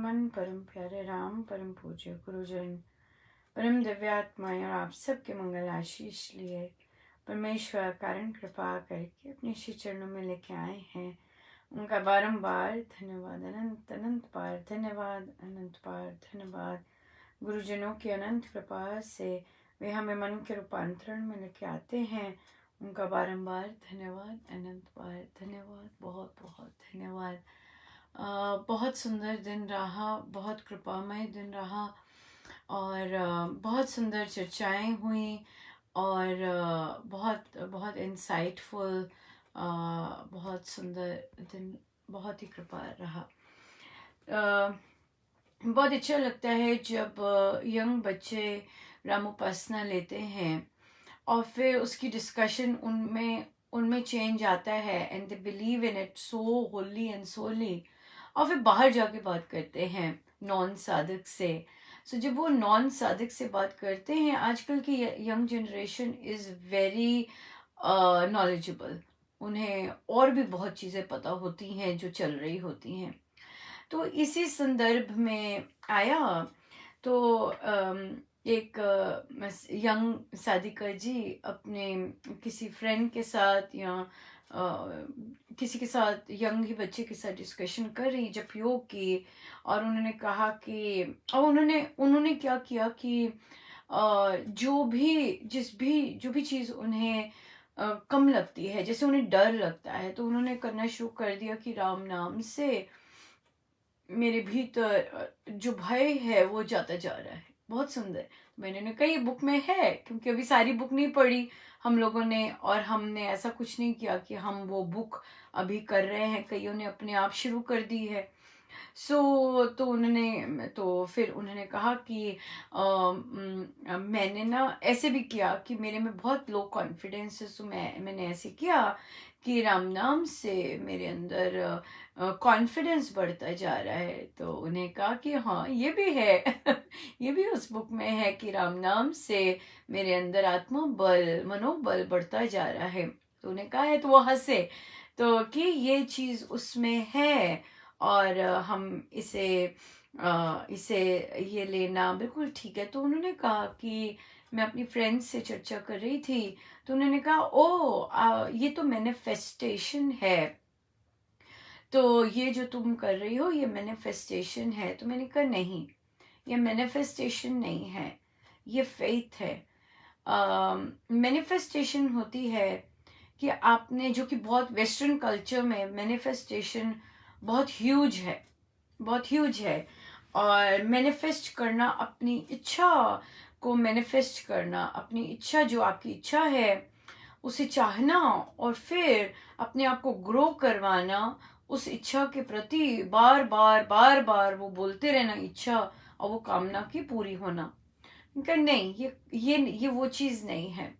परमन परम प्यारे राम परम पूज्य गुरुजन परम दिव्यात्माएं और आप सबके मंगल आशीष लिए परमेश्वर कारण कृपा करके अपने श्री चरणों में लेके आए हैं। उनका बारंबार धन्यवाद, अनंत अनंत बार धन्यवाद, अनंत बार धन्यवाद। गुरुजनों की अनंत कृपा से वे हमें मन के रूपांतरण में लेके आते हैं। उनका बारंबार धन्यवाद, अनंत बार धन्यवाद, बहुत बहुत धन्यवाद। बहुत सुंदर दिन रहा, बहुत कृपामय दिन रहा और बहुत सुंदर चर्चाएं हुई और बहुत बहुत इंसाइटफुल, बहुत सुंदर दिन, बहुत ही कृपा रहा। बहुत अच्छा लगता है जब यंग बच्चे राम उपासना लेते हैं और फिर उसकी डिस्कशन उनमें उनमें चेंज आता है and they believe in it so holy and solely, और फिर बाहर जाके बात करते हैं नॉन साधक से। सो जब वो नॉन साधक से बात करते हैं, आजकल की young generation is very knowledgeable, उन्हें और भी बहुत चीज़ें पता होती हैं जो चल रही होती हैं। तो इसी संदर्भ में आया तो एक यंग साधिका जी अपने किसी फ्रेंड के साथ या किसी के साथ, यंग ही बच्चे के साथ डिस्कशन कर रही जब योग की, और उन्होंने कहा कि, और उन्होंने उन्होंने क्या किया कि जो भी चीज़ उन्हें कम लगती है, जैसे उन्हें डर लगता है, तो उन्होंने करना शुरू कर दिया कि राम नाम से मेरे भीतर जो भय है वो जाता जा रहा है। बहुत सुंदर। मैंने कहा ये बुक में है, क्योंकि अभी सारी बुक नहीं पढ़ी हम लोगों ने, और हमने ऐसा कुछ नहीं किया कि हम वो बुक अभी कर रहे हैं, कईयों ने अपने आप शुरू कर दी है। तो फिर उन्होंने कहा कि मैंने ना ऐसे भी किया कि मेरे में बहुत लो कॉन्फिडेंस है, सो मैंने ऐसे किया कि राम नाम से मेरे अंदर कॉन्फिडेंस बढ़ता जा रहा है। तो उन्हें कहा कि हाँ ये भी है ये भी उस बुक में है कि राम नाम से मेरे अंदर आत्मबल, मनोबल बढ़ता जा रहा है। तो उन्हें कहा है, तो वो हंसे, तो कि ये चीज़ उसमें है और हम इसे ये लेना बिल्कुल ठीक है। तो उन्होंने कहा कि मैं अपनी फ्रेंड से चर्चा कर रही थी, तो उन्होंने कहा ये तो मैनिफेस्टेशन है, तो ये जो तुम कर रही हो ये मैनिफेस्टेशन है। तो मैंने कहा नहीं, ये मैनिफेस्टेशन नहीं है, ये फेथ है। मैनिफेस्टेशन होती है कि आपने, जो कि बहुत वेस्टर्न कल्चर में मैनिफेस्टेशन बहुत ह्यूज है, बहुत ह्यूज है। और मैनिफेस्ट करना, अपनी इच्छा को मैनिफेस्ट करना, अपनी इच्छा, जो आपकी इच्छा है उसे चाहना और फिर अपने आप को ग्रो करवाना, उस इच्छा के प्रति बार बार बार बार वो बोलते रहना इच्छा, और वो कामना की पूरी होना। उनका नहीं, ये वो चीज़ नहीं है।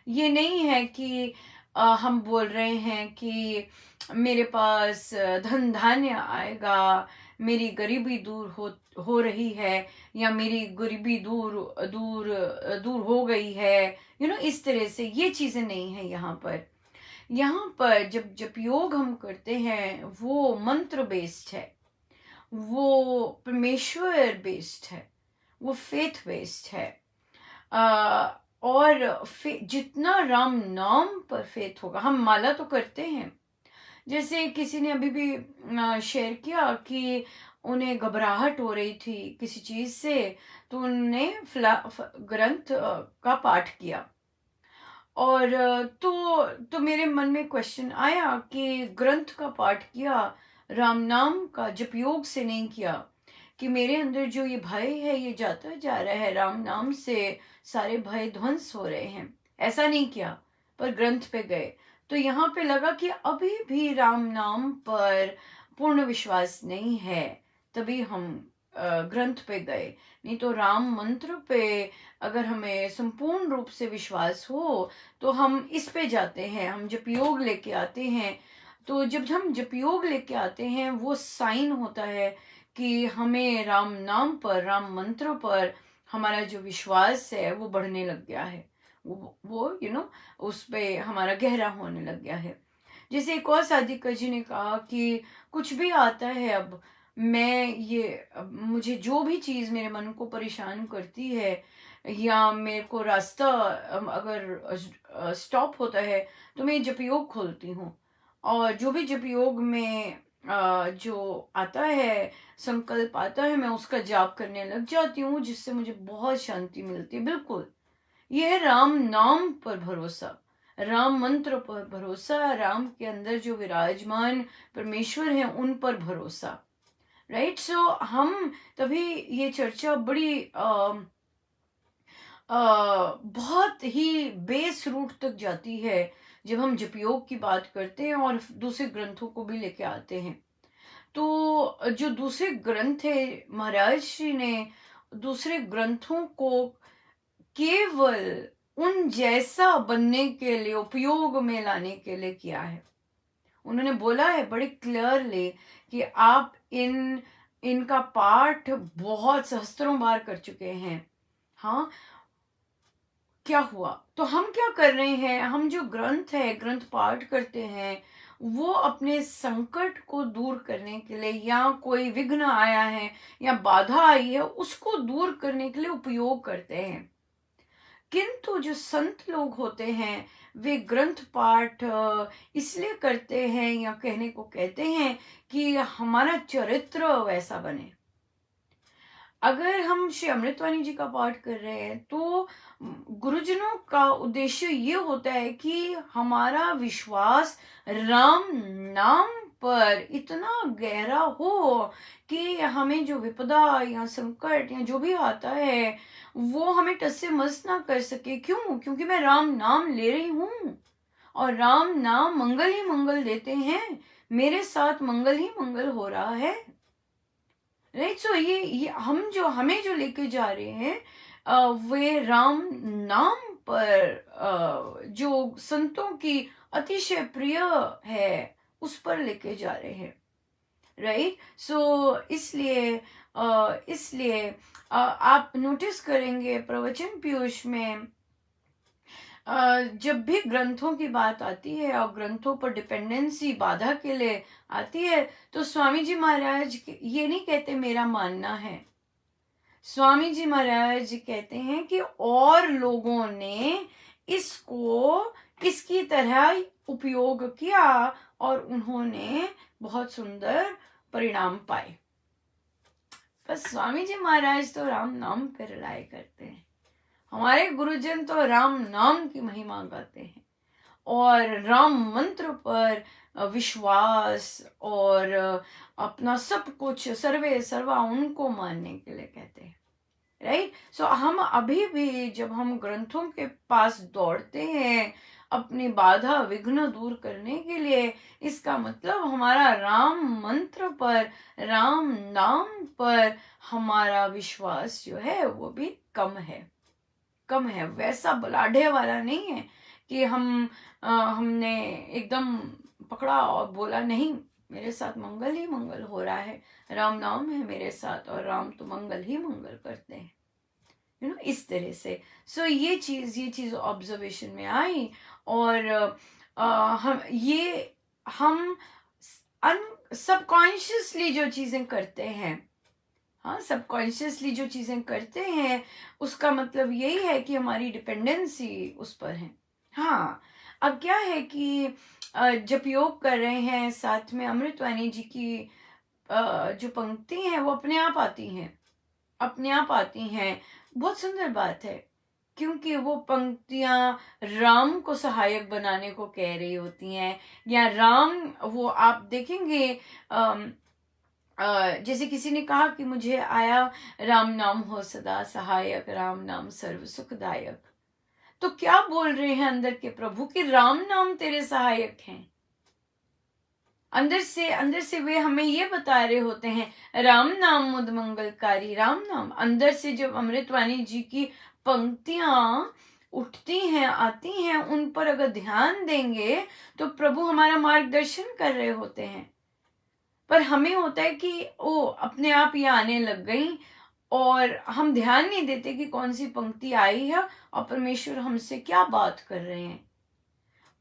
ये नहीं है कि हम बोल रहे हैं कि मेरे पास धन धान्य आएगा, मेरी गरीबी दूर हो रही है, या मेरी गरीबी दूर दूर दूर हो गई है, इस तरह से ये चीज़ें नहीं है यहाँ पर। यहाँ पर जब जब योग हम करते हैं वो मंत्र बेस्ड है, वो परमेश्वर बेस्ड है, वो फेथ बेस्ड है। और जितना राम नाम पर फेथ होगा, हम माला तो करते हैं, जैसे किसी ने अभी भी शेयर किया कि उन्हें घबराहट हो रही थी किसी चीज़ से, तो उन्होंने ग्रंथ का पाठ किया, और तो मेरे मन में क्वेश्चन आया कि ग्रंथ का पाठ किया, राम नाम का जप योग से नहीं किया, कि मेरे अंदर जो ये भय है ये जाता जा रहा है, राम नाम से सारे भय ध्वंस हो रहे हैं, ऐसा नहीं किया, पर ग्रंथ पे गए। तो यहाँ पे लगा कि अभी भी राम नाम पर पूर्ण विश्वास नहीं है, तभी हम ग्रंथ पे गए। नहीं तो राम मंत्र पे अगर हमें संपूर्ण रूप से विश्वास हो तो हम इस पे जाते हैं, हम जप योग लेके आते हैं। तो जब हम जप योग लेके आते हैं वो साइन होता है कि हमें राम नाम पर, राम मंत्र पर हमारा जो विश्वास है वो बढ़ने लग गया है, वो उस पे हमारा गहरा होने लग गया है। जैसे एक और साधिका जी ने कहा कि कुछ भी आता है, अब मैं मुझे जो भी चीज़ मेरे मन को परेशान करती है, या मेरे को रास्ता अगर स्टॉप होता है, तो मैं जपयोग खोलती हूँ। और जो भी जपयोग में जो आता है, संकल्प आता है, मैं उसका जाप करने लग जाती हूँ, जिससे मुझे बहुत शांति मिलती है। बिल्कुल, यह है राम नाम पर भरोसा, राम मंत्र पर भरोसा, राम के अंदर जो विराजमान परमेश्वर हैं उन पर भरोसा। राइट, सो हम तभी ये चर्चा बड़ी बहुत ही बेस रूट तक जाती है, जब हम जपयोग की बात करते हैं और दूसरे ग्रंथों को भी लेके आते हैं। तो जो दूसरे ग्रंथ है, महाराज श्री ने दूसरे ग्रंथों को केवल उन जैसा बनने के लिए, उपयोग में लाने के लिए किया है। उन्होंने बोला है बड़े क्लियरली कि आप इनका पाठ बहुत सहस्त्रों बार कर चुके हैं। हाँ, क्या हुआ? तो हम क्या कर रहे हैं, हम जो ग्रंथ है, ग्रंथ पाठ करते हैं, वो अपने संकट को दूर करने के लिए, या कोई विघ्न आया है या बाधा आई है, उसको दूर करने के लिए उपयोग करते हैं। किंतु जो संत लोग होते हैं, वे ग्रंथ पाठ इसलिए करते हैं, या कहने को कहते हैं कि हमारा चरित्र वैसा बने। अगर हम श्री अमृतवाणी जी का पाठ कर रहे हैं, तो गुरुजनों का उद्देश्य ये होता है कि हमारा विश्वास राम नाम पर इतना गहरा हो कि हमें जो विपदा या संकट या जो भी आता है, वो हमें टस से मस ना कर सके। क्यों? क्योंकि मैं राम नाम ले रही हूँ, और राम नाम मंगल ही मंगल देते हैं, मेरे साथ मंगल ही मंगल हो रहा है। राइट, सो ये हमें जो लेके जा रहे हैं, वे राम नाम पर जो संतों की अतिशय प्रिय है, उस पर लेके जा रहे हैं। राइट, सो इसलिए आप नोटिस करेंगे प्रवचन पीयूष में, जब भी ग्रंथों की बात आती है और ग्रंथों पर डिपेंडेंसी बाधा के लिए आती है, तो स्वामी जी महाराज ये नहीं कहते मेरा मानना है। स्वामी जी महाराज कहते हैं कि और लोगों ने इसको इसकी तरह उपयोग किया और उन्होंने बहुत सुंदर परिणाम पाए। बस स्वामी जी महाराज तो राम नाम पे रिलाय करते हैं। हमारे गुरुजन तो राम नाम की महिमा गाते हैं और राम मंत्र पर विश्वास और अपना सब कुछ सर्वे सर्वा उनको मानने के लिए कहते हैं। राइट, सो हम अभी भी जब हम ग्रंथों के पास दौड़ते हैं अपनी बाधा विघ्न दूर करने के लिए, इसका मतलब हमारा राम मंत्र पर, राम नाम पर हमारा विश्वास जो है वो भी कम है। वैसा बलाढ्य वाला नहीं है कि हमने एकदम पकड़ा और बोला नहीं, मेरे साथ मंगल ही मंगल हो रहा है, राम नाम है मेरे साथ और राम तो मंगल ही मंगल करते हैं। इस तरह से। सो ये चीज ऑब्जर्वेशन में आई, और हम सबकॉन्शियसली जो चीजें करते हैं, हाँ, सबकॉन्शियसली जो चीजें करते हैं, उसका मतलब यही है कि हमारी डिपेंडेंसी उस पर है। हाँ, अब क्या है कि जब योग कर रहे हैं, साथ में अमृतवाणी जी की जो पंक्ति हैं वो अपने आप आती हैं। बहुत सुंदर बात है, क्योंकि वो पंक्तियां राम को सहायक बनाने को कह रही होती हैं, या राम, वो आप देखेंगे जैसे किसी ने कहा कि मुझे आया राम नाम हो सदा सहायक, राम नाम सर्व सुखदायक। तो क्या बोल रहे हैं अंदर के प्रभु कि राम नाम तेरे सहायक हैं। अंदर से वे हमें ये बता रहे होते हैं राम नाम मुद मंगलकारी, राम नाम। अंदर से जब अमृतवाणी जी की पंक्तियां उठती हैं, आती हैं, उन पर अगर ध्यान देंगे तो प्रभु हमारा मार्गदर्शन कर रहे होते हैं। पर हमें होता है कि ओ अपने आप ये आने लग गई, और हम ध्यान नहीं देते कि कौन सी पंक्ति आई है और परमेश्वर हमसे क्या बात कर रहे हैं।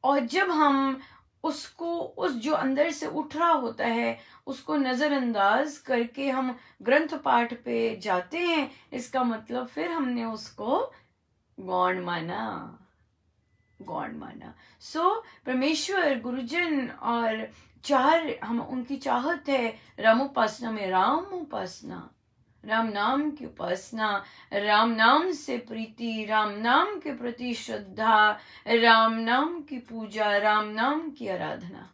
और जब हम उसको, उस जो अंदर से उठ रहा होता है उसको नज़रअंदाज करके हम ग्रंथ पाठ पे जाते हैं, इसका मतलब फिर हमने उसको गौण माना, गॉड माना। सो परमेश्वर, गुरुजन और चार हम उनकी चाहत है राम उपासना में, राम उपासना, राम नाम की उपासना, राम नाम से प्रीति, राम नाम के प्रति श्रद्धा, राम नाम की पूजा, राम नाम की आराधना।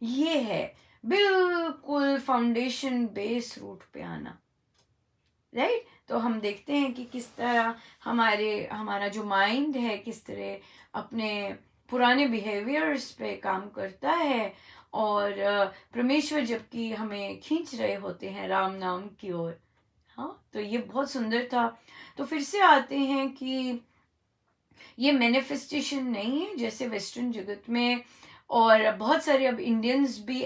ये है बिल्कुल फाउंडेशन बेस रूट पे आना, राइट। तो हम देखते हैं कि किस तरह हमारा जो माइंड है किस तरह अपने पुराने बिहेवियर्स पे काम करता है, और परमेश्वर जबकि हमें खींच रहे होते हैं राम नाम की ओर। हाँ, तो ये बहुत सुंदर था। तो फिर से आते हैं कि ये मैनिफेस्टेशन नहीं है जैसे वेस्टर्न जगत में, और बहुत सारे अब इंडियंस भी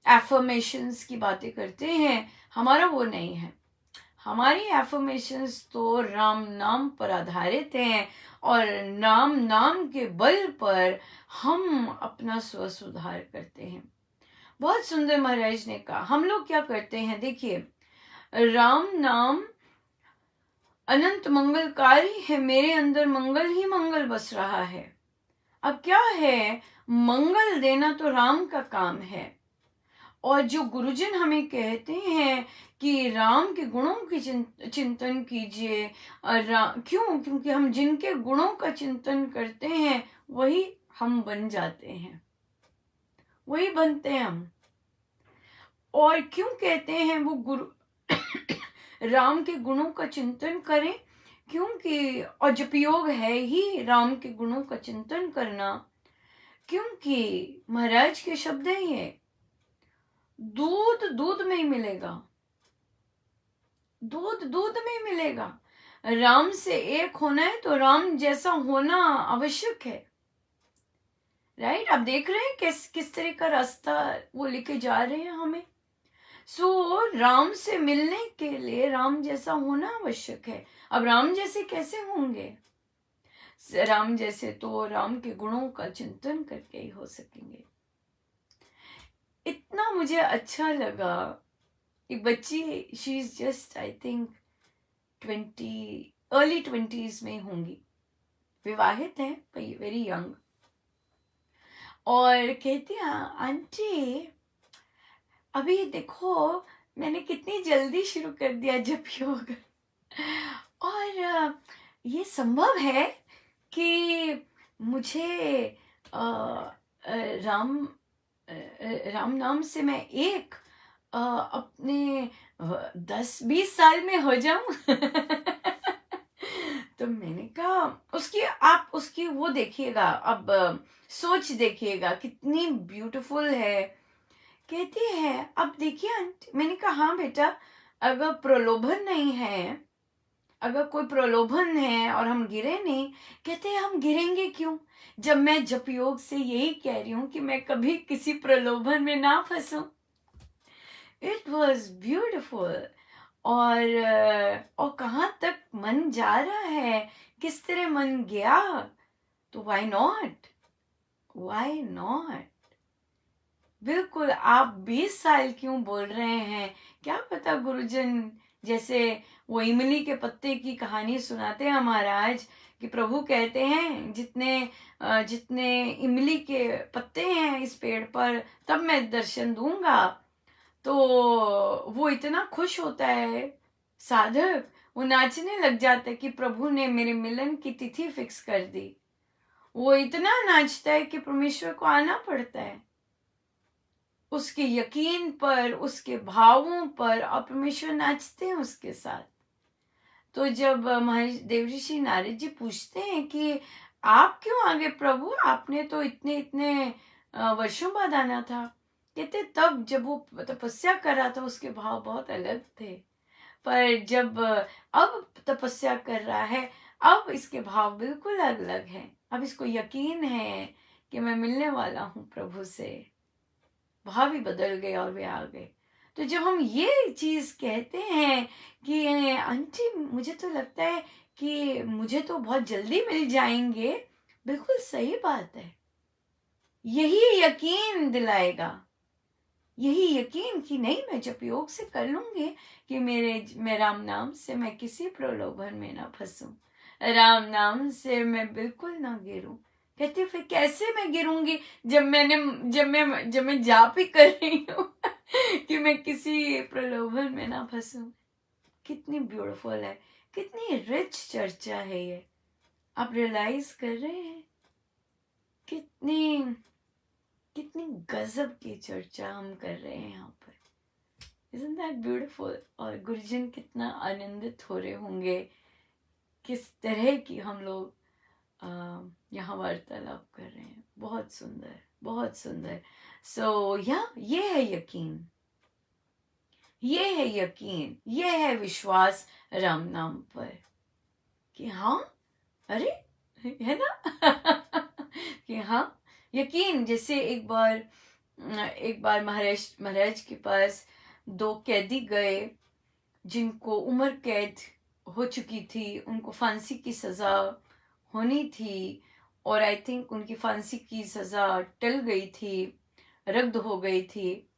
एफर्मेशंस की बातें करते हैं। हमारा वो नहीं है। हमारी एफर्मेशंस तो राम नाम पर आधारित हैं, और नाम नाम के बल पर हम अपना स्व सुधार करते हैं। बहुत सुंदर महाराज ने कहा। हम लोग क्या करते हैं, देखिए, राम नाम अनंत मंगलकारी है, मेरे अंदर मंगल ही मंगल बस रहा है। अब क्या है, मंगल देना तो राम का काम है, और जो गुरुजन हमें कहते हैं कि राम के गुणों की चिंतन कीजिए, क्यों? क्योंकि हम जिनके गुणों का चिंतन करते हैं वही हम बन जाते हैं, वही बनते हैं हम। और क्यों कहते हैं वो गुरु राम के गुणों का चिंतन करें? क्योंकि, और जपयोग है ही राम के गुणों का चिंतन करना, क्योंकि महाराज के शब्द हैं ये, दूध दूध में ही मिलेगा, दूध दूध में ही मिलेगा। राम से एक होना है तो राम जैसा होना आवश्यक है, राइट। आप देख रहे हैं किस तरह का रास्ता वो लेके जा रहे हैं हमें। सो राम से मिलने के लिए राम जैसा होना आवश्यक है। अब राम जैसे कैसे होंगे? राम जैसे तो राम के गुणों का चिंतन करके ही हो सकेंगे। इतना मुझे अच्छा लगा। एक बच्ची, she is just I think 20 early 20s में होंगी, विवाहित है, वेरी यंग, और कहती है, आंटी अभी देखो मैंने कितनी जल्दी शुरू कर दिया जप योग, और ये संभव है कि मुझे राम राम नाम से मैं एक अपने 10-20 साल में हो जाऊं। तो मैंने कहा आप उसकी वो देखिएगा, अब सोच देखिएगा कितनी ब्यूटीफुल है। कहती है, अब देखिए आंटी, मैंने कहा हाँ बेटा, अगर प्रलोभन नहीं है, अगर कोई प्रलोभन है और हम गिरे नहीं, कहते हैं हम गिरेंगे क्यों, जब मैं जप योग से यही कह रही हूं कि मैं कभी किसी प्रलोभन में ना फंसूं। It was beautiful. और कहाँ तक मन जा रहा है, किस तरह मन गया, तो वाई नॉट, वाई नॉट। बिल्कुल, आप 20 साल क्यों बोल रहे हैं, क्या पता गुरुजन जैसे वो इमली के पत्ते की कहानी सुनाते हैं महाराज, कि प्रभु कहते हैं जितने इमली के पत्ते हैं इस पेड़ पर तब मैं दर्शन दूंगा। तो वो इतना खुश होता है साधक, वो नाचने लग जाता है कि प्रभु ने मेरे मिलन की तिथि फिक्स कर दी। वो इतना नाचता है कि परमेश्वर को आना पड़ता है, उसके यकीन पर, उसके भावों पर, और परमेश्वर नाचते हैं उसके साथ। तो जब महर्षि देवऋषि नारद जी पूछते हैं कि आप क्यों आ गए प्रभु, आपने तो इतने इतने वर्षों बाद आना था। कहते तब जब वो तपस्या कर रहा था उसके भाव बहुत अलग थे, पर जब अब तपस्या कर रहा है अब इसके भाव बिल्कुल अलग हैं। अब इसको यकीन है कि मैं मिलने वाला हूँ प्रभु से, भाव ही बदल गए और वे आ गए। तो जब हम ये चीज कहते हैं कि आंटी मुझे तो लगता है कि मुझे तो बहुत जल्दी मिल जाएंगे। बिल्कुल सही बात है। यही यकीन दिलाएगा, यही यकीन कि नहीं, मैं जब योग से कर लूंगी कि मैं राम नाम से मैं किसी प्रलोभन में ना फंसूं, राम नाम से मैं बिल्कुल ना गिरूं। कहती फिर कैसे मैं गिरूंगी जब मैं जाप ही कर रही हूँ कि मैं किसी प्रलोभन में ना फंसूं। कितनी ब्यूटीफुल है, कितनी रिच चर्चा है ये। आप रियलाइज कर रहे हैं कितनी कितनी गजब की चर्चा हम कर रहे हैं यहाँ पर। Isn't that beautiful? और गुरुजन कितना आनंदित हो रहे होंगे किस तरह की हम लोग यहाँ वार्तालाप कर रहे हैं। बहुत सुंदर, बहुत सुंदर। सो ये है यकीन, ये है यकीन, ये है विश्वास राम नाम पर कि हाँ, अरे है ना कि हाँ, यकीन। जैसे एक बार महाराज के पास दो कैदी गए जिनको उम्र कैद हो चुकी थी, उनको फांसी की सजा होनी थी, और आई थिंक उनकी फांसी की सजा टल गई थी, रद्द हो गई थी।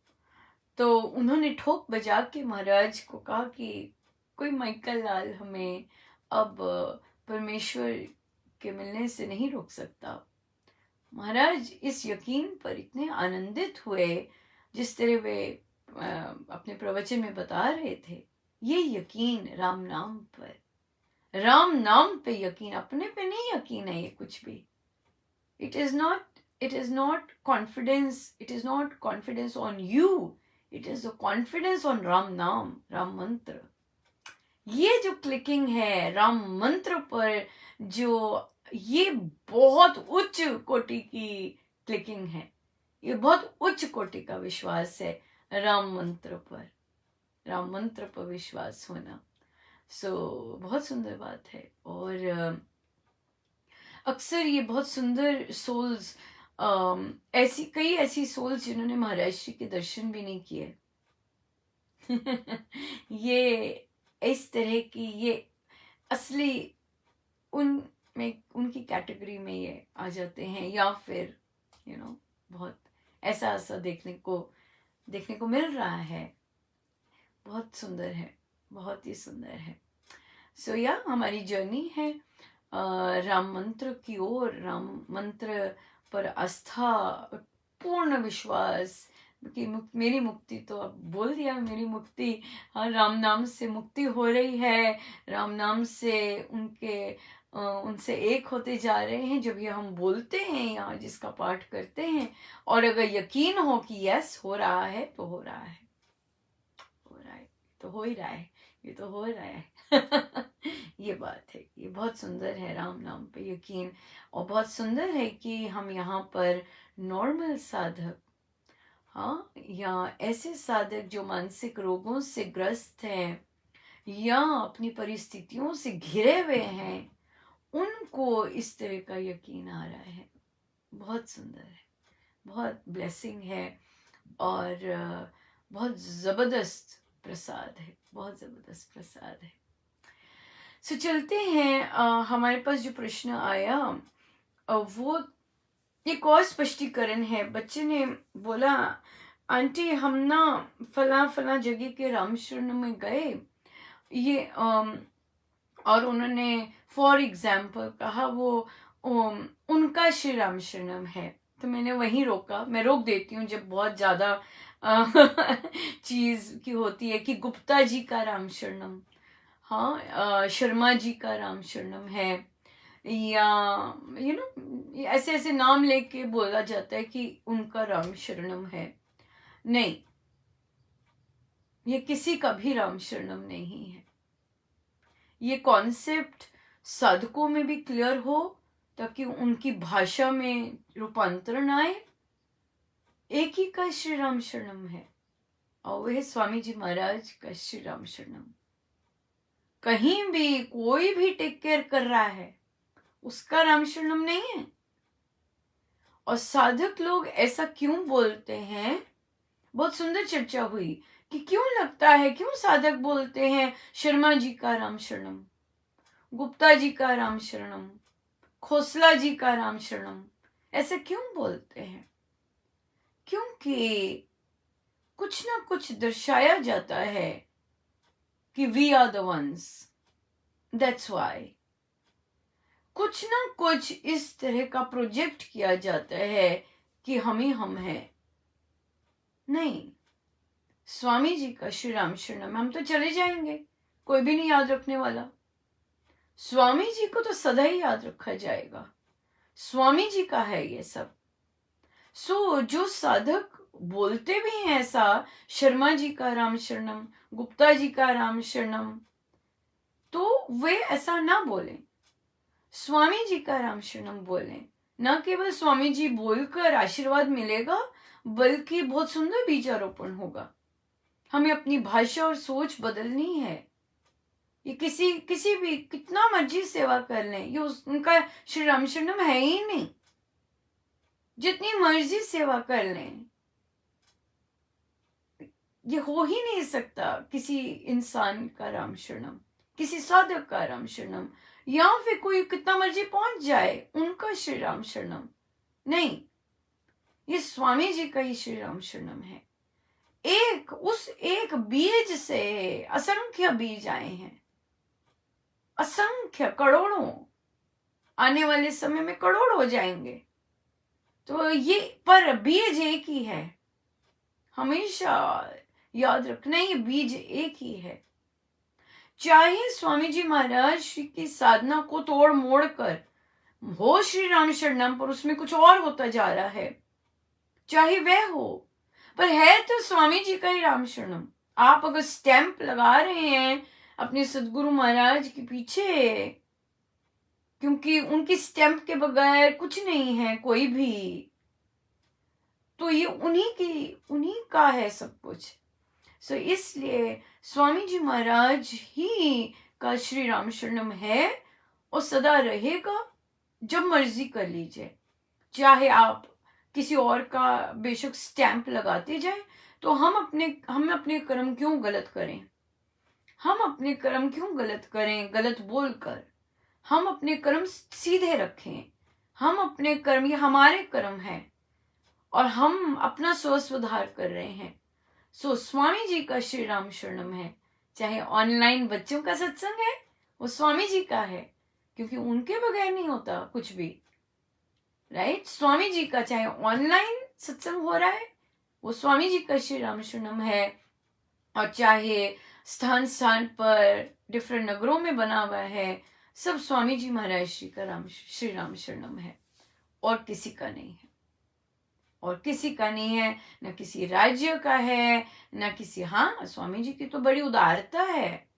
तो उन्होंने ठोक बजा के महाराज को कहा कि कोई माइकल लाल हमें अब परमेश्वर के मिलने से नहीं रोक सकता। महाराज इस यकीन पर इतने आनंदित हुए जिस तरह वे अपने प्रवचन में बता रहे थे। ये यकीन राम नाम पर, राम नाम पे यकीन, अपने पे नहीं यकीन है ये कुछ भी। It is not confidence, it is not confidence on you, it is a confidence on Ram नाम, राम मंत्र। ये जो क्लिकिंग है राम मंत्र पर, जो ये बहुत उच्च कोटि की क्लिकिंग है, ये बहुत उच्च कोटि का विश्वास है राम मंत्र पर, राम मंत्र पर विश्वास होना। बहुत सुंदर बात है। और अक्सर ये बहुत सुंदर सोल्स, कई ऐसी सोल्स जिन्होंने महाराज श्री के दर्शन भी नहीं किए ये इस तरह की, ये असली उनकी कैटेगरी में ये आ जाते हैं, या फिर बहुत ऐसा देखने को मिल रहा है। बहुत सुंदर है, बहुत ही सुंदर है। हमारी जर्नी है राम मंत्र की ओर, राम मंत्र पर आस्था, पूर्ण विश्वास कि मेरी मुक्ति, तो अब बोल दिया मेरी मुक्ति, हाँ, राम नाम से मुक्ति हो रही है, राम नाम से उनसे एक होते जा रहे हैं जब ये हम बोलते हैं यहाँ, जिसका पाठ करते हैं। और अगर यकीन हो कि यस हो रहा है तो हो रहा है, हो रहा है तो हो ही रहा है, ये तो हो रहा है ये बात है। ये बहुत सुंदर है राम नाम पे यकीन। और बहुत सुंदर है कि हम यहाँ पर नॉर्मल साधक, हाँ, या ऐसे साधक जो मानसिक रोगों से ग्रस्त हैं या अपनी परिस्थितियों से घिरे हुए हैं, उनको इस तरह का यकीन आ रहा है। बहुत सुंदर है, बहुत ब्लेसिंग है, और बहुत ज़बरदस्त प्रसाद है, बहुत ज़बरदस्त प्रसाद है। चलते हैं, हमारे पास जो प्रश्न आया वो एक और स्पष्टीकरण है। बच्चे ने बोला, आंटी हम ना फला फला जगह के रामशरण में गए, ये और उन्होंने फॉर एग्जाम्पल कहा वो उनका श्री राम शरणम है। तो मैंने वहीं रोका, मैं रोक देती हूँ जब बहुत ज़्यादा चीज़ की होती है कि गुप्ता जी का राम शरणम, हाँ, शर्मा जी का राम शरणम है, या ऐसे ऐसे नाम लेके बोला जाता है कि उनका राम शरणम है। नहीं, ये किसी का भी राम शरणम नहीं है। ये कॉन्सेप्ट साधकों में भी क्लियर हो ताकि उनकी भाषा में रूपांतरण आए। एक ही का श्री राम शरणम है, और वह स्वामी जी महाराज का श्री राम शरणम। कहीं भी कोई भी टेक केयर कर रहा है, उसका राम शरणम नहीं है। और साधक लोग ऐसा क्यों बोलते हैं, बहुत सुंदर चर्चा हुई कि क्यों लगता है, क्यों साधक बोलते हैं शर्मा जी का राम शरणम। गुप्ता जी का राम शरणम, खोसला जी का राम शरणम, ऐसे क्यों बोलते हैं? क्योंकि कुछ ना कुछ दर्शाया जाता है कि we are the ones, that's why. कुछ ना कुछ इस तरह का प्रोजेक्ट किया जाता है कि हम ही हम हैं। नहीं, स्वामी जी का श्री राम शरणम हम तो चले जाएंगे, कोई भी नहीं याद रखने वाला। स्वामी जी को तो सदा ही याद रखा जाएगा, स्वामी जी का है ये सब। सो जो साधक बोलते भी हैं ऐसा, शर्मा जी का राम शरणम, गुप्ता जी का राम शरणम, तो वे ऐसा ना बोलें, स्वामी जी का राम शरणम बोलें। न केवल स्वामी जी बोलकर आशीर्वाद मिलेगा, बल्कि बहुत सुंदर बीजारोपण होगा। हमें अपनी भाषा और सोच बदलनी है। ये किसी भी कितना मर्जी सेवा कर लें, ये उनका श्री राम शरणम है ही नहीं। जितनी मर्जी सेवा कर लें, ये हो ही नहीं सकता किसी इंसान का राम शरणम, किसी साधक का राम शरणम, या फिर कोई कितना मर्जी पहुंच जाए उनका श्री राम शरणम नहीं। ये स्वामी जी का ही श्री राम शरणम है। उस एक बीज से असंख्य बीज आए हैं, असंख्य, करोड़ों, आने वाले समय में करोड़ हो जाएंगे। तो ये पर बीज एक ही है, हमेशा याद रखना, ये बीज एक ही है। चाहे स्वामी जी महाराज की साधना को तोड़ मोड़ कर हो श्री राम शरणम, पर उसमें कुछ और होता जा रहा है, चाहे वह हो, पर है तो स्वामी जी का ही राम शरणम। आप अगर स्टैंप लगा रहे हैं अपने सदगुरु महाराज के पीछे, क्योंकि उनकी स्टैंप के बगैर कुछ नहीं है कोई भी, तो ये उन्हीं का है सब कुछ। सो इसलिए स्वामी जी महाराज ही का श्री राम शरणम है और सदा रहेगा। जब मर्जी कर लीजिए, चाहे आप किसी और का बेशक स्टैंप लगाते जाएं, तो हम अपने कर्म क्यों गलत करें? हम अपने कर्म क्यों गलत करें? गलत बोलकर हम अपने कर्म सीधे रखें। हम अपने कर्म, ये हमारे कर्म हैं और हम अपना स्व सुधार कर रहे हैं। सो स्वामी जी का श्री राम शरणम है। चाहे ऑनलाइन बच्चों का सत्संग है, वो स्वामी जी का है, क्योंकि उनके बगैर नहीं होता कुछ भी, राइट? स्वामी जी का चाहे ऑनलाइन सत्संग हो रहा है, वो स्वामी जी का श्री राम शरणम है, और चाहे स्थान स्थान पर डिफरेंट नगरों में बना हुआ है, सब स्वामी जी महाराज श्री राम शरणम है, और किसी का नहीं है। और किसी का नहीं है, न किसी राज्य का है, न किसी, हाँ, स्वामी जी की तो बड़ी उदारता है,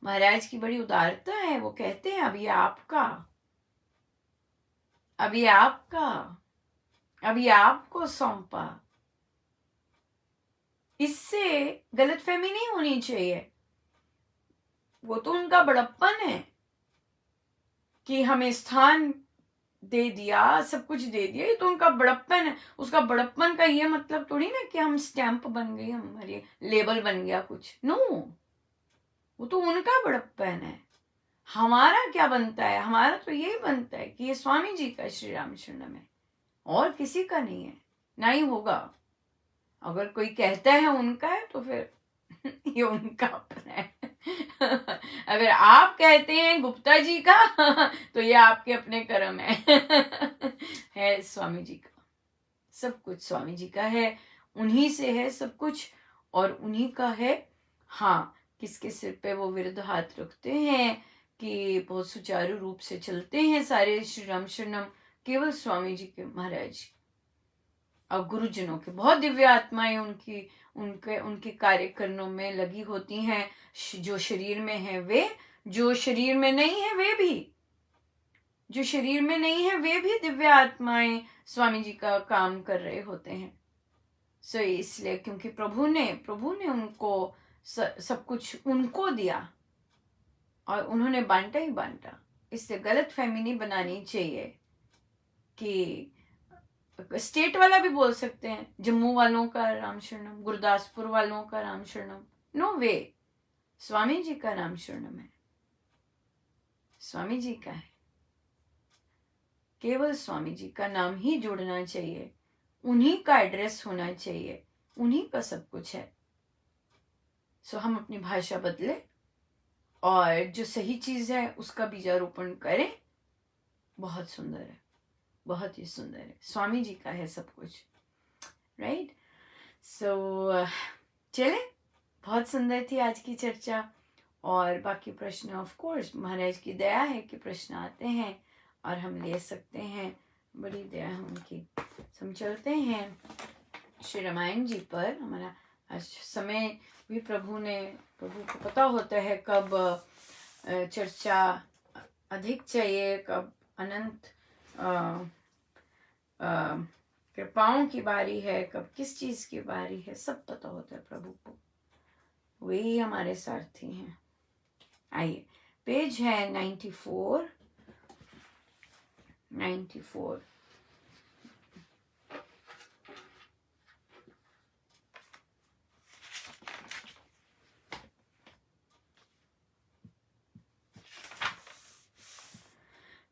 महाराज की बड़ी उदारता है। वो कहते हैं अब ये आपका, अब ये आपका, अब ये आपको सौंपा। इससे गलतफहमी नहीं होनी चाहिए। वो तो उनका बड़प्पन है कि हमें स्थान दे दिया, सब कुछ दे दिया, ये तो उनका बड़प्पन है। उसका बड़प्पन का ये मतलब थोड़ी ना कि हम स्टैंप बन गए, हमारे लेबल बन गया कुछ, नो, वो तो उनका बड़प्पन है। हमारा क्या बनता है? हमारा तो यही बनता है कि ये स्वामी जी का श्री राम शरणम है, और किसी का नहीं है, ना ही होगा। अगर कोई कहता है उनका है तो फिर ये उनका अपना है। अगर आप कहते हैं गुप्ता जी का तो ये आपके अपने कर्म है स्वामी जी का। सब कुछ स्वामी जी का है, उन्हीं से है सब कुछ, और उन्हीं का है। हाँ, किसके सिर पे वो विरुद्ध हाथ रखते हैं कि बहुत सुचारू रूप से चलते हैं सारे श्री राम शरणम, केवल स्वामी जी के महाराज और गुरुजनों के। बहुत दिव्य आत्माएं उनके कार्यक्रमों में लगी होती हैं, जो शरीर में है वे, जो शरीर में नहीं है वे भी, जो शरीर में नहीं है वे भी दिव्य आत्माएं स्वामी जी का काम कर रहे होते हैं। सो इसलिए क्योंकि प्रभु ने उनको सब कुछ उनको दिया और उन्होंने बांटा ही बांटा। इससे गलत फहमी नहीं बनानी चाहिए कि स्टेट वाला भी बोल सकते हैं, जम्मू वालों का राम शरणम, गुरदासपुर वालों का राम शरणम, नो वे, स्वामी जी का राम शरणम है। स्वामी जी का है, केवल स्वामी जी का नाम ही जोड़ना चाहिए, उन्हीं का एड्रेस होना चाहिए, उन्हीं का सब कुछ है। सो हम अपनी भाषा बदले और जो सही चीज है उसका बीजारोपण करें। बहुत सुंदर है, बहुत ही सुंदर है, स्वामी जी का है सब कुछ, राइट। सो चले, बहुत सुंदर थी आज की चर्चा। और बाकी प्रश्न ऑफ कोर्स महाराज की दया है कि प्रश्न आते हैं और हम ले सकते हैं, बड़ी दया है उनकी। हम चलते हैं श्री रामायण जी पर। हमारा आज समय भी प्रभु को पता होता है कब चर्चा अधिक चाहिए, कब अनंत कृपाओं की बारी है, कब किस चीज की बारी है, सब पता होता है प्रभु को, वही हमारे सारथी हैं। आइए, पेज है 94।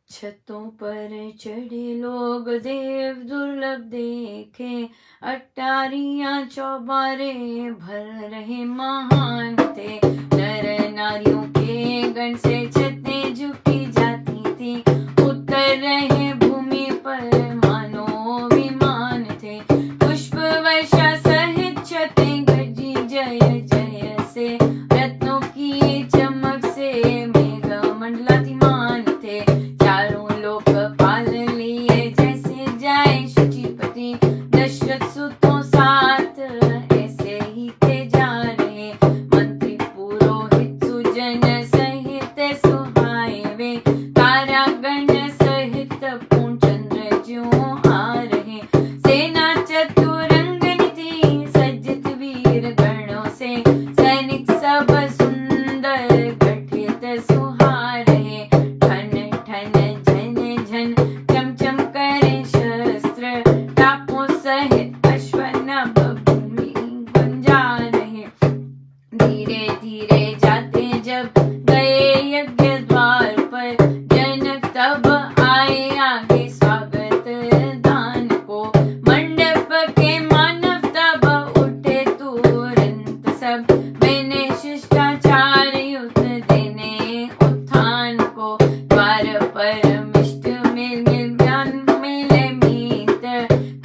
छतों पर चढ़े लोग देव दुर्लभ देखे, अटारियां चौबारे भर रहे महान थे। नर नारियों के गण से छतें झुकी जाती थी, उतर रहे भूमि पर मानो विमान थे। पुष्प वर्षा सहित छतें गरजी जय जय से, रत्नों की चमक से मेघ मंडलातिमान थे। चारों लोक पाल लिए जैसे जाए शुचिपति, दशरथ सुतों साथ ऐसे ही थे जा रहे। मंत्री पुरोहित सुजन सहित सुहाए वे, तारागण सहित पूर्णचंद्र ज्यों आ रहे। सेना चतुरंगनी थी सज्जित वीर गणों से, सैनिक सब सुंदर गठित सुहा रहे। ठन ठन झन झन चम चम करे शस्त्र, टापों सहित अश्वनभ भूमि गुंजा रहे। धीरे धीरे जाते जब गए यज्ञ द्वार पर, जनक तब आए आगे स्वागत दान को। मंडप के मानव तब उठे तुरंत सब, मैंने शिष्टाचार युक्त देने उत्थान को। द्वार पर मिष्ट मिल मिले मीत,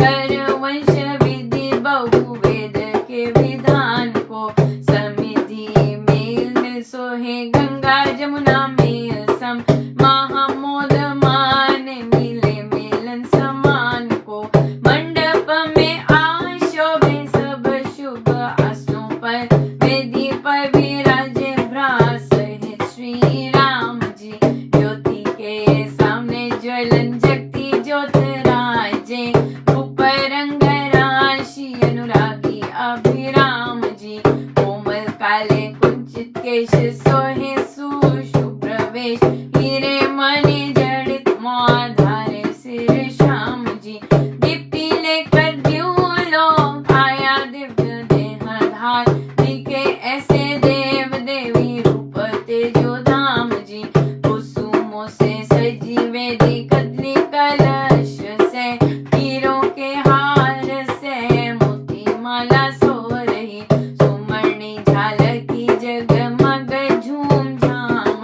कर वंश विधि बहु वेद के विधान को। समिधि मेल सोहे गंगा जमुना में सम, महामोद माने मिले मिलन समान को। मंडप में आशोभे सब शुभ आसनों पर, वेदी पर विराजे भ्रात सहित श्री राम जी। ज्योति के सामने ज्वलन जगती ज्योत राजे, रूप रंग राशि अनुरागी अभिराम जी। कोमल काले कुंचित केश सोहे सुशुभ्र वेश, हीरे मणि जड़ित माधारे सिर श्याम जी। दीप्ति लेकर द्युलोक आया दिव्य देह धार, दिखे ऐसे देव देवी रूप तेजो धाम जी। कुसुमों से सजी वेदी कदली कलश से, हीरों के हार से मोती माला सो रही। सुमणि झालकी जगमग झूम झाम,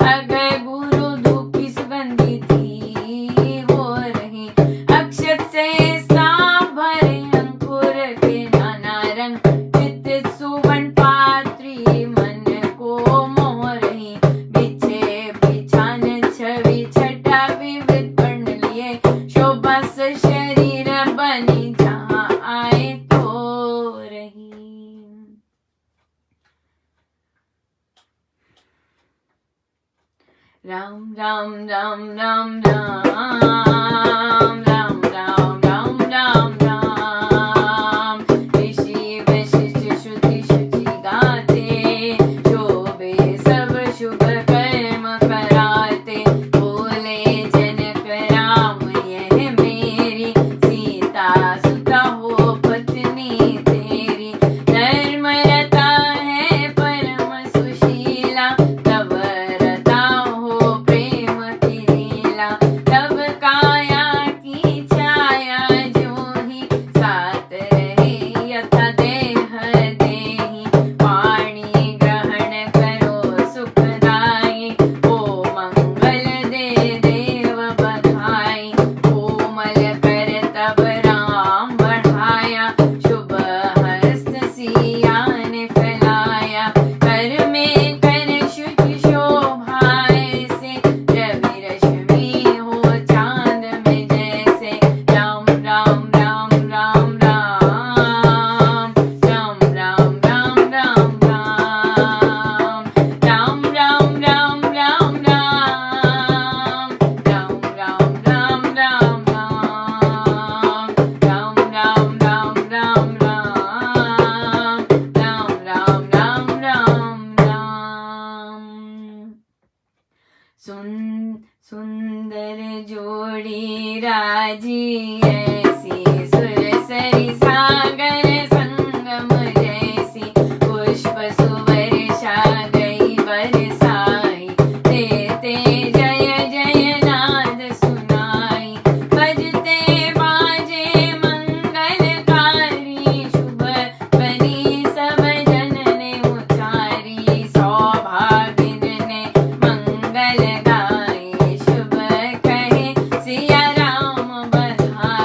अगय गुरु धूपी सुगंधी थी हो रही। अक्षत से सांप भरे अंकुर के नाना रंग, चित्त सुवर्ण पात्री मन को मोह रही। बिछे बिछान छवि छटा विविध वर्ण लिए, शोभा से शरीर बनी जहाँ आए तो रही। राम राम राम राम राम राम राम राम राम राम। ऋषि वशिष्ठ श्रुति शुचि गाते, शोभे सब शुभ कर्म कराते। बोले जनक राम यह मेरी, सीता सुता हो पत्नी तेरी। धर्मरता है परम सुशीला, तब रता हो प्रेम बाजी ऐसी सुरसरी सागर संगम जैसी पुष्प सुवर्षा गई बरसाई देते जय जय नाद सुनाई बजते बाजे मंगलकारी शुभ बनी सब जन ने उचारी सौभागिन ने मंगल गाए शुभ कहे सिया राम बधाई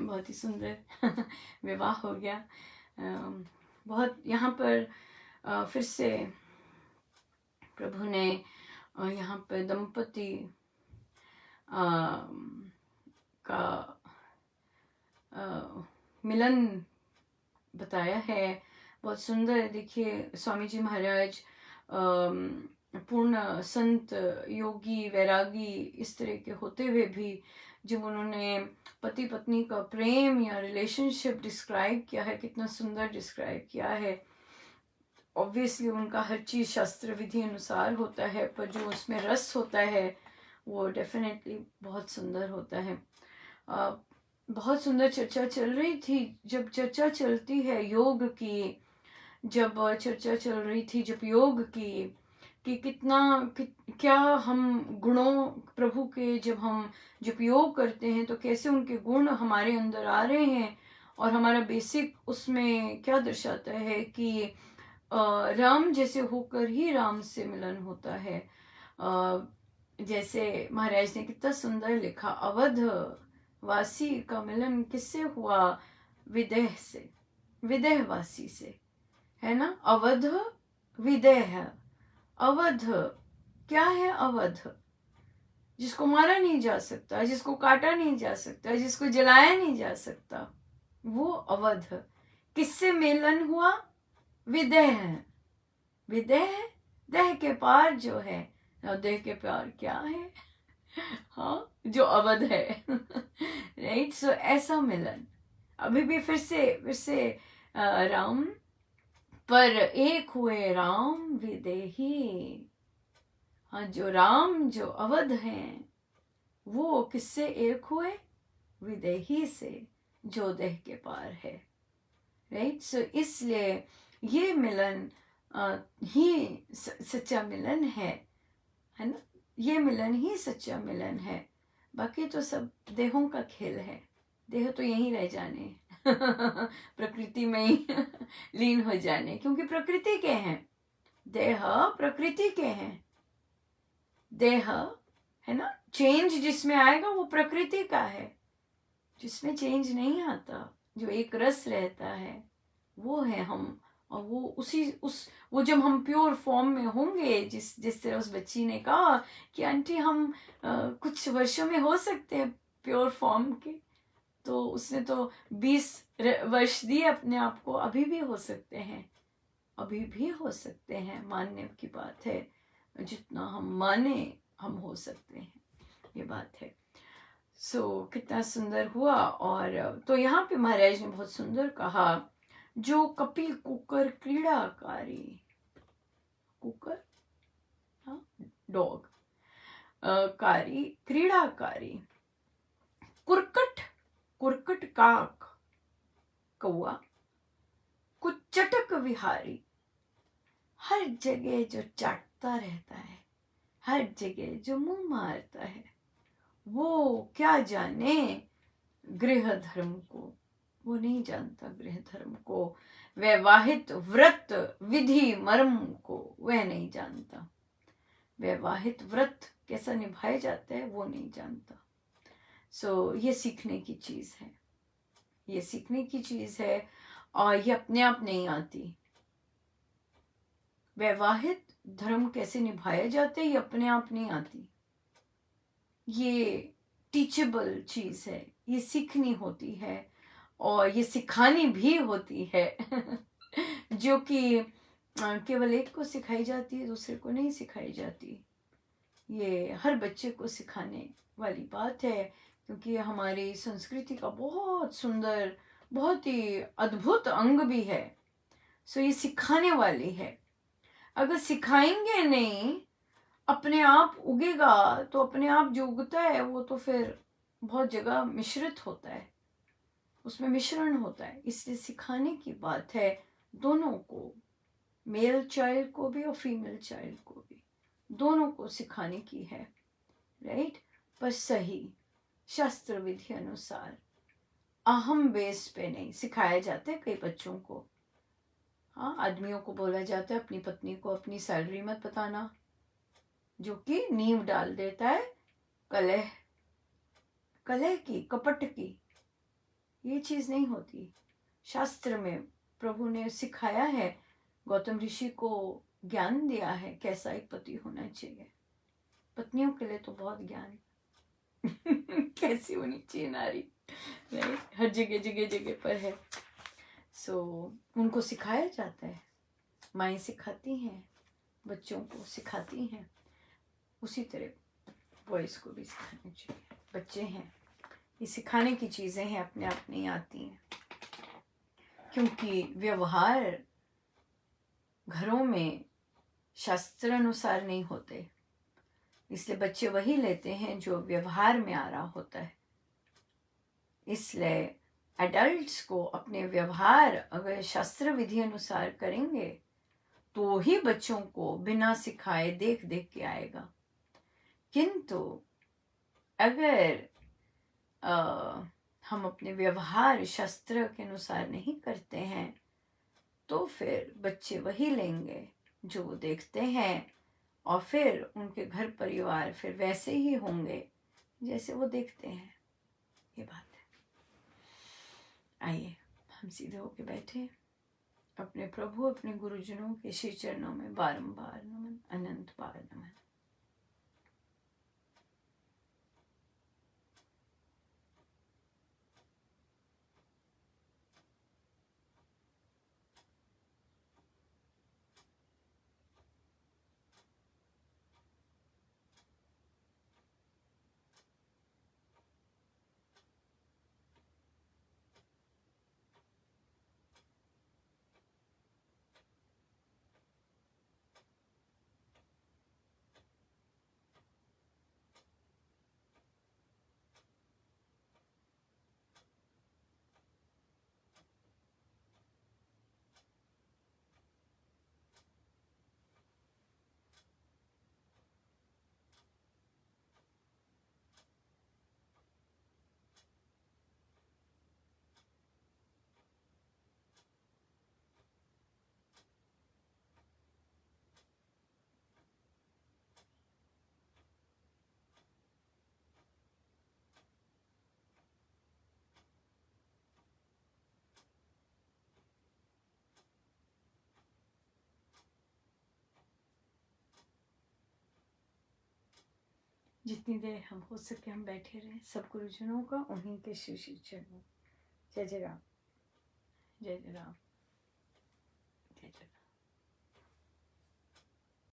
बहुत ही सुंदर विवाह हो गया। बहुत यहाँ पर फिर से प्रभु ने यहाँ पर दंपति का मिलन बताया है। बहुत सुंदर। देखिए स्वामी जी महाराज पूर्ण संत, योगी, वैरागी इस तरह के होते हुए भी जब उन्होंने पति पत्नी का प्रेम या रिलेशनशिप डिस्क्राइब किया है, कितना सुंदर डिस्क्राइब किया है। ऑब्वियसली उनका हर चीज़ शास्त्र विधि अनुसार होता है, पर जो उसमें रस होता है वो डेफिनेटली बहुत सुंदर होता है। बहुत सुंदर चर्चा चल रही थी। जब चर्चा चलती है योग की, जब चर्चा चल रही थी जब योग की कि क्या हम गुणों प्रभु के जब योग करते हैं तो कैसे उनके गुण हमारे अंदर आ रहे हैं, और हमारा बेसिक उसमें क्या दर्शाता है कि राम जैसे होकर ही राम से मिलन होता है। जैसे महाराज ने कितना सुंदर लिखा, अवध वासी का मिलन किससे हुआ? विदेह से, विदेह वासी से, है ना। अवध विदेह। अवध क्या है? अवध जिसको मारा नहीं जा सकता, जिसको काटा नहीं जा सकता, जिसको जलाया नहीं जा सकता, वो अवध। किससे मिलन हुआ? विदेह। विदेह देह के पार जो है, और देह के पार क्या है? हाँ, जो अवध है। राइट। सो ऐसा मिलन अभी भी फिर से राम पर एक हुए राम विदेही। हाँ, जो राम जो अवध हैं वो किससे एक हुए? विदेही से, जो देह के पार है। राइट। सो इसलिए ये मिलन ही सच्चा मिलन है ना। ये मिलन ही सच्चा मिलन है। बाकी तो सब देहों का खेल है। देह तो यहीं रह जाने प्रकृति में ही लीन हो जाने, क्योंकि प्रकृति के हैं। देह प्रकृति के हैं। देह है ना, चेंज जिसमें आएगा वो प्रकृति का है। जिसमें चेंज नहीं आता, जो एक रस रहता है, वो है हम। और वो जब हम प्योर फॉर्म में होंगे, जिस तरह उस बच्ची ने कहा कि आंटी हम कुछ वर्षों में हो सकते हैं प्योर फॉर्म के, तो उसने तो 20 वर्ष दिए अपने आप को। अभी भी हो सकते हैं, अभी भी हो सकते हैं। मानने की बात है, जितना हम माने हम हो सकते हैं, ये बात है। कितना सुंदर हुआ। और तो यहाँ पे महाराज ने बहुत सुंदर कहा, जो कपिल कुकर क्रीड़ाकारी, कुकर हाँ डॉग, कारी क्रीड़ाकारी, कुरकट कुरकट काक कौआ, कुचटक विहारी, हर जगह जो चाटता रहता है, हर जगह जो मुंह मारता है, वो क्या जाने गृह धर्म को। वो नहीं जानता गृह धर्म को, वैवाहिक व्रत विधि मर्म को वह नहीं जानता। वैवाहिक व्रत कैसा निभाए जाता है वो नहीं जानता। ये सीखने की चीज है, ये सीखने की चीज है, और ये अपने आप नहीं आती। वैवाहिक धर्म कैसे निभाए जाते हैं ये अपने आप नहीं आती। ये टीचेबल चीज है, ये सीखनी होती है, और ये सिखानी भी होती है। जो कि केवल एक को सिखाई जाती है, दूसरे को नहीं सिखाई जाती। ये हर बच्चे को सिखाने वाली बात है, क्योंकि ये हमारी संस्कृति का बहुत सुंदर, बहुत ही अद्भुत अंग भी है। ये सिखाने वाली है। अगर सिखाएंगे नहीं, अपने आप उगेगा, तो अपने आप जो उगता है वो तो फिर बहुत जगह मिश्रित होता है, उसमें मिश्रण होता है। इसलिए सिखाने की बात है दोनों को, मेल चाइल्ड को भी और फीमेल चाइल्ड को भी, दोनों को सिखाने की है। राइट। पर सही शास्त्र विधि अनुसार, अहम बेस पे नहीं सिखाया जाता है। कई बच्चों को, हाँ, आदमियों को बोला जाता है अपनी पत्नी को अपनी सैलरी मत बताना, जो कि नींव डाल देता है कलह की, कपट की। ये चीज़ नहीं होती। शास्त्र में प्रभु ने सिखाया है, गौतम ऋषि को ज्ञान दिया है कैसा एक पति होना चाहिए। पत्नियों के लिए तो बहुत ज्ञान कैसी होनी चाहिए नारी, राइट, हर जगह जगह जगह पर है। सो उनको सिखाया जाता है, माएँ सिखाती हैं, बच्चों को सिखाती हैं, उसी तरह बॉयज़ को भी सिखाना चाहिए। बच्चे हैं, ये सिखाने की चीज़ें हैं, अपने आप नहीं आती हैं, क्योंकि व्यवहार घरों में शास्त्र अनुसार नहीं होते, इसलिए बच्चे वही लेते हैं जो व्यवहार में आ रहा होता है। इसलिए एडल्ट्स को अपने व्यवहार अगर शास्त्र विधि अनुसार करेंगे तो ही बच्चों को बिना सिखाए देख देख के आएगा। किंतु अगर हम अपने व्यवहार शास्त्र के अनुसार नहीं करते हैं तो फिर बच्चे वही लेंगे जो वो देखते हैं, और फिर उनके घर परिवार फिर वैसे ही होंगे जैसे वो देखते हैं। ये बात है। आइए हम सीधे होके बैठे, अपने प्रभु अपने गुरुजनों के श्री चरणों में बारंबार नमन, अनंत बार नमन। जितनी देर हम हो सके हम बैठे रहें सब गुरुजनों का उन्हीं के श्री श्री चरणों। जय जय राम, जय जय राम, जय जय राम।